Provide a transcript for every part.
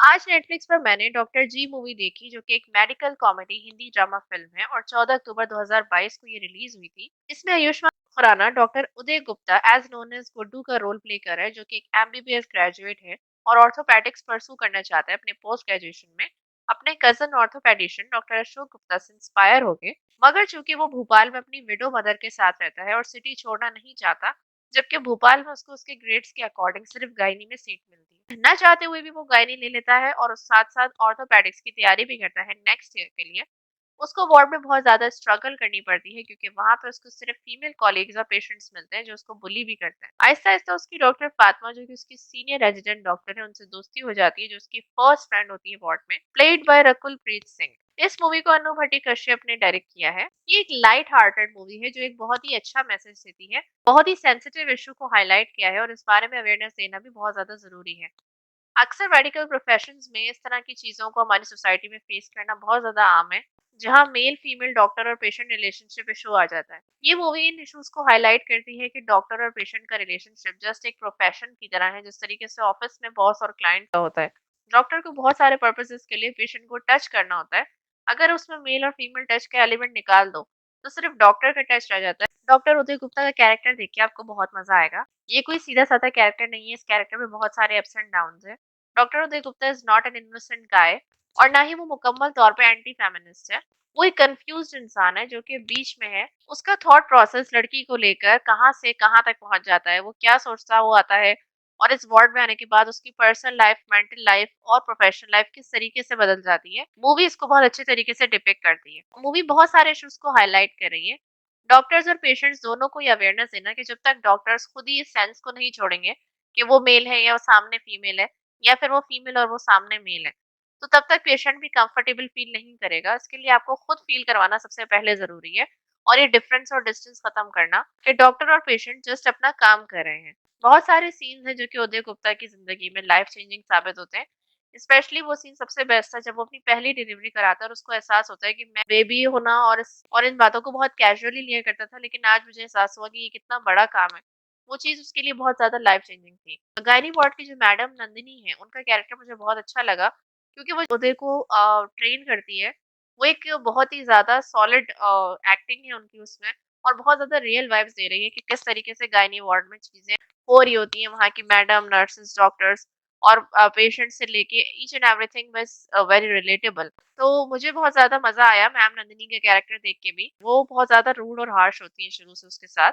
आज नेटफ्लिक्स पर मैंने डॉक्टर जी मूवी देखी जो कि एक medical comedy Hindi drama film है और 14 अक्टूबर 2022 को ये रिलीज हुई थी। इसमें Ayushmann Khurrana doctor Uday Gupta as known as Guddu का रोल प्ले कर रहा है जो कि एक एमबीबीएस ग्रेजुएट है और ऑर्थोपेडिक्स परसू करना चाहता है अपने पोस्ट ग्रेजुएशन में अपने cousin orthopedician doctor Ashok Gupta से इंस्पायर होके। मगर चूंकि वो भोपाल में अपनी विडो मदर के साथ रहता है और सिटी छोड़ना नहीं चाहता, जबकि भोपाल में उसको उसके ग्रेड्स के अकॉर्डिंग सिर्फ गायनी में सीट मिलती है। ना चाहते हुए भी वो गायनी ले लेता है और उस साथ साथ ऑर्थोपेडिक्स की तैयारी भी करता है नेक्स्ट ईयर के लिए। उसको वार्ड में बहुत ज़्यादा स्ट्रगल करनी पड़ती है क्योंकि वहाँ पे उसको सिर्फ फीमेल कॉलीग्स और पेशेंट्स मिलते हैं जो उसको बुली भी करते हैं। आहिस्ता-आहिस्ता उसकी डॉक्टर फातिमा जो कि उसकी सीनियर रेजिडेंट डॉक्टर है उनसे दोस्ती हो जाती है जो उसकी फर्स्ट फ्रेंड होती है वार्ड में, प्लेड बाय रकुल प्रीत सिंह। इस मूवी को अनु भट्टी कश्यप ने डायरेक्ट किया है। ये एक लाइट हार्टेड मूवी है जो एक बहुत ही अच्छा मैसेज देती है। बहुत ही सेंसिटिव इशू को हाईलाइट किया है और इस बारे में अवेयरनेस देना भी बहुत ज़्यादा ज़रूरी है। अक्सर मेडिकल प्रोफेशंस में इस तरह की चीज़ों को हमारी सोसाइटी में फेस करना बहुत ज़्यादा आम है, जहाँ मेल फीमेल डॉक्टर और पेशेंट रिलेशनशिप इशू आ जाता है। ये मूवी इन इश्यूज को हाईलाइट करती है कि डॉक्टर और पेशेंट का रिलेशनशिप जस्ट एक प्रोफेशन की तरह है, जिस तरीके से ऑफिस में बॉस और क्लाइंट का होता है। डॉक्टर को बहुत सारे पर्पसेस के लिए पेशेंट को टच करना होता है। अगर उसमें मेल और फीमेल टच का एलिमेंट निकाल दो तो सिर्फ डॉक्टर का टच रह जाता है। डॉक्टर उदय गुप्ता का कैरेक्टर देख के आपको बहुत मजा आएगा। ये कोई सीधा साधा कैरेक्टर नहीं है, इस कैरेक्टर में बहुत सारे अप्स एंड डाउन्स है। Doctor Uday Gupta is not an innocent guy और ना ही वो मुकम्मल तौर पे एंटी फेमिनिस्ट है। वो एक कंफ्यूज्ड इंसान है जो कि बीच में है। उसका थॉट प्रोसेस लड़की को लेकर कहाँ से कहाँ तक पहुंच जाता है, वो क्या सोचता हुआ आता है और इस वार्ड में आने के बाद उसकी पर्सनल लाइफ, मेंटल लाइफ और प्रोफेशनल लाइफ किस तरीके से बदल जाती है। मूवी इसको बहुत अच्छे तरीके से डिपिक्ट करती है। मूवी बहुत सारे इश्यूज को हाईलाइट कर रही है। डॉक्टर्स और पेशेंट्स दोनों को ये अवेयरनेस देना कि जब तक डॉक्टर्स खुद ही इस सेंस को नहीं छोड़ेंगे कि वो मेल है या वो सामने फीमेल है या फिर वो फीमेल और वो सामने मेल है, तो तब तक पेशेंट भी कंफर्टेबल फील नहीं करेगा। इसके लिए आपको खुद फील करवाना सबसे पहले ज़रूरी है और ये डिफरेंस और डिस्टेंस खत्म करना कि डॉक्टर और पेशेंट जस्ट अपना काम कर रहे हैं। बहुत सारे सीन्स हैं जो कि उदय गुप्ता की ज़िंदगी में लाइफ चेंजिंग साबित होते हैं। स्पेशली वो सीन सबसे बेस्ट था जब वो अपनी पहली डिलीवरी कराता है और उसको एहसास होता है कि मैं बेबी होना और इन बातों को बहुत कैजुअली लिया करता था, लेकिन आज मुझे एहसास हुआ कि ये कितना बड़ा काम है। वो चीज़ उसके लिए बहुत ज़्यादा लाइफ चेंजिंग थी। गायनी वार्ड की जो मैडम नंदिनी है, उनका कैरेक्टर मुझे बहुत अच्छा लगा क्योंकि वो उदय को ट्रेन करती है। वो एक बहुत ही ज़्यादा सॉलिड एक्टिंग है उनकी उसमें और बहुत ज़्यादा रियल वाइब्स दे रही है कि किस तरीके से गायनी वार्ड में चीज़ें हो रही होती हैं। वहाँ की मैडम, नर्सेस, डॉक्टर्स और पेशेंट से लेके each and everything was very relatable. तो मुझे बहुत ज़्यादा मज़ा आया मैम नंदिनी का कैरेक्टर देख के भी। वो बहुत ज़्यादा रूड और हार्श होती हैं शुरू से उसके साथ,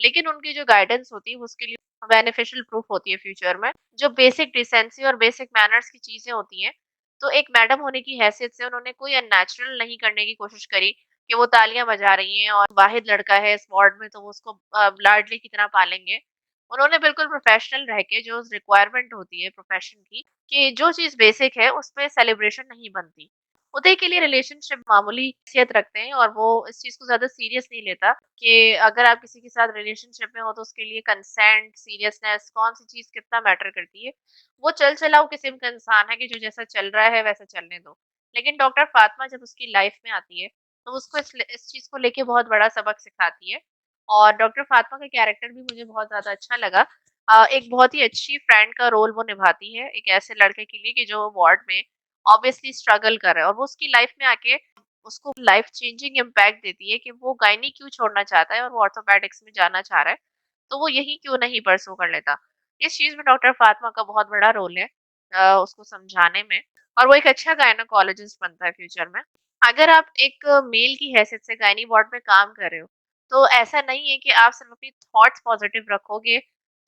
लेकिन उनकी जो गाइडेंस होती है वो उसके लिए बेनिफिशियल प्रूफ होती है फ्यूचर में। जो बेसिक डिसेंसी और बेसिक मैनर्स की चीज़ें होती हैं, तो एक मैडम होने की हैसियत से उन्होंने कोई अननेचुरल नहीं करने की कोशिश करी कि वो तालियाँ बजा रही हैं और वाहिद लड़का है इस वार्ड में तो वो उसको लाडले की तरह पालेंगे। उन्होंने बिल्कुल प्रोफेशनल रह के जो रिक्वायरमेंट होती है प्रोफेशन की, कि जो चीज़ बेसिक है उसपे सेलिब्रेशन नहीं बनती। उदय के लिए रिलेशनशिप मामूली हैसियत रखते हैं और वो इस चीज़ को ज़्यादा सीरियस नहीं लेता कि अगर आप किसी के साथ रिलेशनशिप में हो तो उसके लिए कंसेंट, सीरियसनेस कौन-सी चीज़ कितना मैटर करती है। वो चल-चलाऊ किस्म का इंसान है कि जो जैसा चल रहा है वैसा चलने दो। लेकिन डॉक्टर फातिमा जब उसकी लाइफ में आती है, तो उसको इस चीज़ को लेके बहुत बड़ा सबक सिखाती है और डॉक्टर फातिमा का कैरेक्टर भी मुझे बहुत ज़्यादा अच्छा लगा। एक बहुत ही अच्छी फ्रेंड का रोल वो निभाती है, एक ऐसे लड़के के लिए कि जो वार्ड में ऑब्वियसली स्ट्रगल कर रहा है और वो उसकी लाइफ में आके उसको लाइफ चेंजिंग इम्पैक्ट देती है कि वो गायनी क्यों छोड़ना चाहता है और वो ऑर्थोपेडिक्स में जाना चाह रहा है, तो वो यही क्यों नहीं परस्यू कर लेता। इस चीज़ में डॉक्टर फातिमा का बहुत बड़ा रोल है उसको समझाने में और वो एक अच्छा गायनोकोलॉजिस्ट बनता है फ्यूचर में। अगर आप एक मेल की हैसियत से गायनी वार्ड में काम कर रहे हो, तो ऐसा नहीं है कि आप सिर्फ अपनी थॉट्स पॉजिटिव रखोगे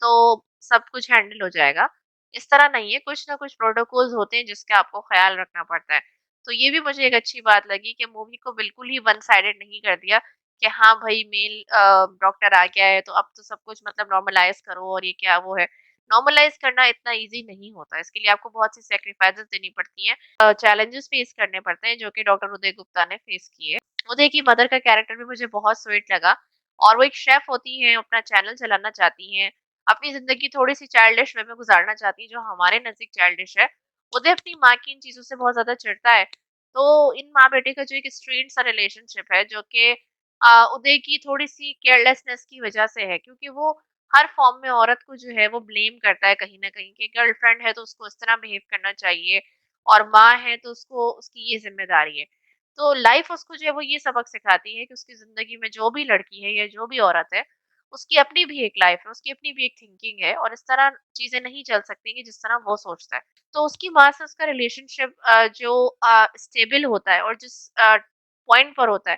तो सब कुछ हैंडल हो जाएगा। इस तरह नहीं है, कुछ ना कुछ प्रोटोकॉल्स होते हैं जिसका आपको ख्याल रखना पड़ता है। तो ये भी मुझे एक अच्छी बात लगी कि मूवी को बिल्कुल ही वन साइडेड नहीं कर दिया कि हाँ भाई मेल डॉक्टर आ गया है तो अब तो सब कुछ मतलब नॉर्मलाइज करो और ये क्या वो है। नॉर्मलाइज करना इतना ईज़ी नहीं होता, इसके लिए आपको बहुत सी सैक्रिफाइसेस देनी पड़ती हैं, चैलेंजेस फेस करने पड़ते हैं जो कि डॉक्टर उदय गुप्ता ने फेस किए। उदय की मदर का कैरेक्टर भी मुझे बहुत स्वीट लगा और वो एक शेफ़ होती हैं, अपना चैनल चलाना चाहती हैं, अपनी ज़िंदगी थोड़ी-सी चाइल्डिश वे में गुज़ारना चाहती हैं जो हमारे नज़दीक चाइल्डिश है। उदय अपनी माँ की इन चीज़ों से बहुत ज़्यादा चिढ़ता है, तो इन माँ-बेटे का जो एक स्ट्रेन्ड सा रिलेशनशिप है जो कि उदय की थोड़ी-सी केयरलेसनेस की वज़ह से है क्योंकि वो हर फॉर्म में औरत को जो है वो ब्लेम करता है कहीं न कहीं कि गर्लफ्रेंड है तो उसको इस तरह बिहेव करना चाहिए और माँ है तो उसको उसकी ये ज़िम्मेदारी है। तो लाइफ़ उसको जो है वो ये सबक सिखाती है कि उसकी ज़िंदगी में जो भी लड़की है या जो भी औरत है, उसकी अपनी भी एक लाइफ़ है, उसकी अपनी भी एक थिंकिंग है और इस तरह चीज़ें नहीं चल सकती कि जिस तरह वो सोचता है। तो उसकी माँ से उसका रिलेशनशिप जो स्टेबल होता है और जिस पॉइंट पर होता है,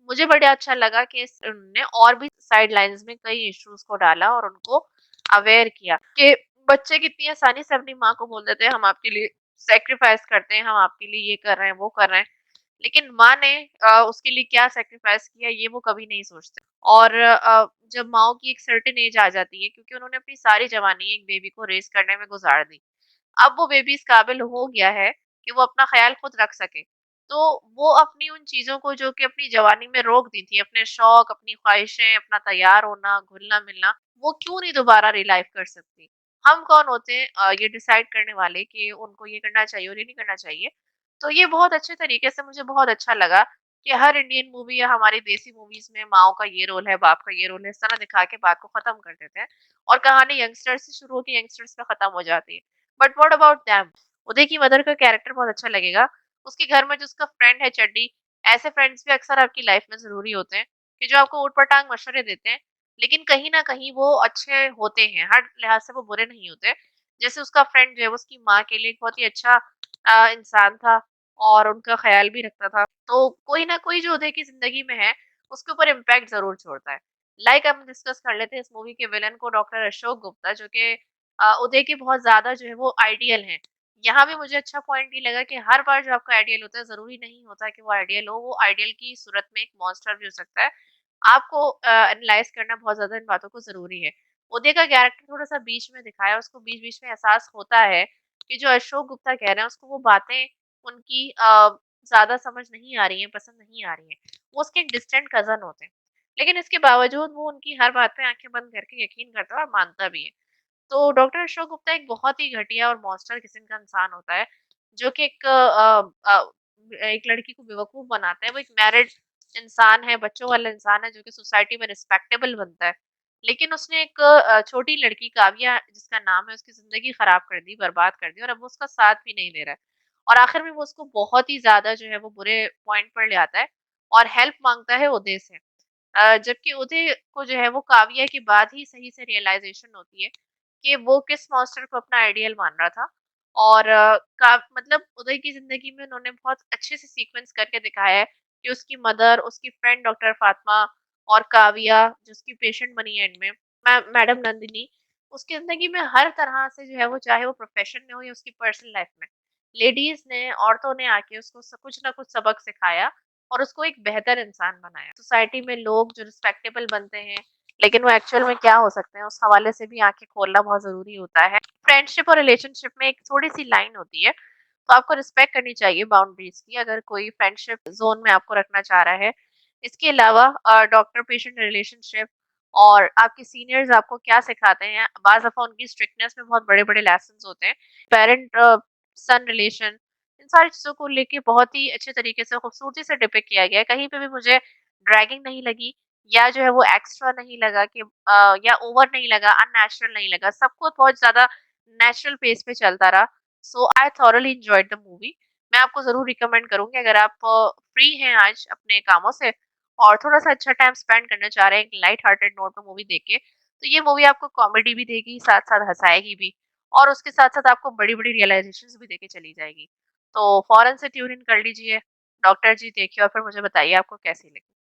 मुझे बड़ा अच्छा लगा कि इस उन्होंने और भी साइड लाइन्स में कई इश्यूज़ को डाला और उनको अवेयर किया कि बच्चे कितनी आसानी से अपनी माँ को बोल देते हैं, हम आपके लिए सैक्रिफाइस करते हैं, हम आपके लिए ये कर रहे हैं, वो कर रहे हैं। लेकिन माँ ने उसके लिए क्या सैक्रिफाइस किया ये वो कभी नहीं सोचते। और जब माँओं की एक सर्टेन एज आ जाती है क्योंकि उन्होंने अपनी सारी जवानी एक बेबी को रेज़ करने में गुज़ार दी। अब वो बेबी इस काबिल हो गया है कि वो अपना ख़्याल खुद रख सके। तो वो अपनी उन चीज़ों को जो कि अपनी जवानी में रोक दी थी, अपने शौक, अपनी ख़्वाहिशें, अपना तैयार होना, घुलना-मिलना, वो क्यों नहीं दोबारा रिलाइव कर सकती? हम कौन होते हैं ये डिसाइड करने वाले कि उनको ये करना चाहिए और ये नहीं करना चाहिए। तो ये बहुत अच्छे तरीके से मुझे बहुत अच्छा लगा कि हर इंडियन मूवी या हमारी देसी मूवीज़ में माँओं का ये रोल है, बाप का ये रोल है, इस तरह दिखा के बात को ख़त्म कर देते हैं और कहानी यंगस्टर्स से शुरू होके यंगस्टर्स पे ख़त्म हो जाती है। But what about them? Uday की मदर का कैरेक्टर बहुत अच्छा लगेगा। उसके घर में जो उसका फ्रेंड है चड्डी, ऐसे फ्रेंड्स भी अक्सर आपकी लाइफ में ज़रूरी होते हैं कि जो आपको ऊट-पटांग मशवरे देते हैं, लेकिन कहीं न कहीं वो अच्छे होते हैं, हर लिहाज से वो बुरे नहीं होते। जैसे उसका फ्रेंड जो है वो उसकी माँ के लिए एक बहुत ही अच्छा इंसान था और उनका ख़्याल भी रखता था। तो कोई ना कोई जो उदय की ज़िंदगी में है, उसके ऊपर इम्पैक्ट ज़रूर छोड़ता है। लाइक हम डिस्कस कर लेते हैं इस मूवी के विलेन को डॉक्टर अशोक गुप्ता जो कि उदय के बहुत ज़्यादा जो है वो आइडियल हैं। यहाँ भी मुझे अच्छा पॉइंट ये लगा कि हर बार जो आपका आइडियल होता है, ज़रूरी नहीं होता कि वो आइडियल हो, वो आइडियल की सूरत में एक मॉन्स्टर भी हो सकता है। आपको एनालाइज़ करना बहुत ज़्यादा इन बातों को ज़रूरी है। उदय का कैरेक्टर थोड़ा-सा बीच में दिखाया, उसको बीच-बीच में एहसास होता है कि जो अशोक गुप्ता कह रहे हैं, उसको वो बातें उनकी ज़्यादा समझ नहीं आ रही हैं, पसंद नहीं आ रही हैं। वो उसके एक डिस्टेंट कज़न होते हैं। लेकिन इसके बावजूद वो उनकी हर बात पे आँखें बंद करके यकीन करता है और मानता भी है। तो डॉक्टर अशोक गुप्ता एक बहुत ही घटिया और मॉन्स्टर किस्म का इंसान होता है, जो कि एक लड़की को बेवकूफ़ बनाता है। वो एक मैरिड इंसान है, बच्चों वाला इंसान है, जो कि सोसाइटी में रिस्पेक्टेबल बनता है। लेकिन उसने एक छोटी लड़की काव्या जिसका नाम है, उसकी ज़िंदगी ख़राब कर दी, बर्बाद कर दी और अब वो उसका साथ भी नहीं दे रहा है। और आखिर में वो उसको बहुत ही ज़्यादा जो है वो बुरे पॉइंट पर ले आता है और हेल्प माँगता है उदय से। जबकि उदय को जो है वो काव्या के बाद ही सही से रियलाइज़ेशन होती है कि वो किस मॉन्स्टर को अपना आइडियल मान रहा था और का मतलब उदय की ज़िंदगी में उन्होंने बहुत अच्छे से सीक्वेंस करके दिखाया है कि उसकी मदर, उसकी फ्रेंड डॉक्टर फातिमा और काव्या जो उसकी पेशेंट बनी है एंड में, मैडम नंदिनी, उसकी ज़िंदगी में हर तरह से जो है वो चाहे वो प्रोफ़ेशन में हो या उसकी पर्सनल लाइफ़ में, लेडीज़ ने, औरतों ने आके उसको कुछ ना कुछ सबक सिखाया और उसको एक बेहतर इंसान बनाया। सोसाइटी में लोग जो रिस्पेक्टेबल बनते हैं, लेकिन वो एक्चुअल में क्या हो सकते हैं, उस हवाले से भी आँखें खोलना बहुत ज़रूरी होता है। फ्रेंडशिप और रिलेशनशिप में एक थोड़ी-सी लाइन होती है, तो आपको रिस्पेक्ट करनी चाहिए बाउंड्रीज़ की, अगर कोई फ्रेंडशिप ज़ोन में आपको रखना चाह रहा है। इसके अलावा डॉक्टर पेशेंट रिलेशनशिप और आपके सीनियर्स आपको क्या सिखाते हैं, बाज़ दफ़ा उनकी स्ट्रिक्टनेस में बहुत बड़े-बड़े लेसन्स होते हैं। पेरेंट सन रिलेशन, इन सारी चीज़ों को लेके बहुत ही अच्छे तरीके से खूबसूरती से डिपिक्ट किया गया है। कहीं पे भी मुझे ड्रैगिंग नहीं लगी या जो है वो एक्स्ट्रा नहीं लगा कि या ओवर नहीं लगा, अननेचुरल नहीं लगा। सब कुछ बहुत ज़्यादा नेचुरल पेस पे चलता रहा। So I thoroughly enjoyed the movie. मैं आपको ज़रूर रिकमेंड करूँगी अगर आप फ्री हैं आज अपने कामों से और थोड़ा-सा अच्छा टाइम स्पेंड करना चाह रहे हैं एक लाइट हार्टेड नोट पे मूवी देख के, तो ये मूवी आपको कॉमेडी भी देगी, साथ-साथ हँसाएगी भी और उसके साथ-साथ आपको बड़ी-बड़ी रियलाइज़ेशंस भी देके चली जाएगी। तो फ़ौरन से ट्यून इन कर लीजिए। डॉक्टर जी देखिए और फिर मुझे बताइए आपको कैसी लगी।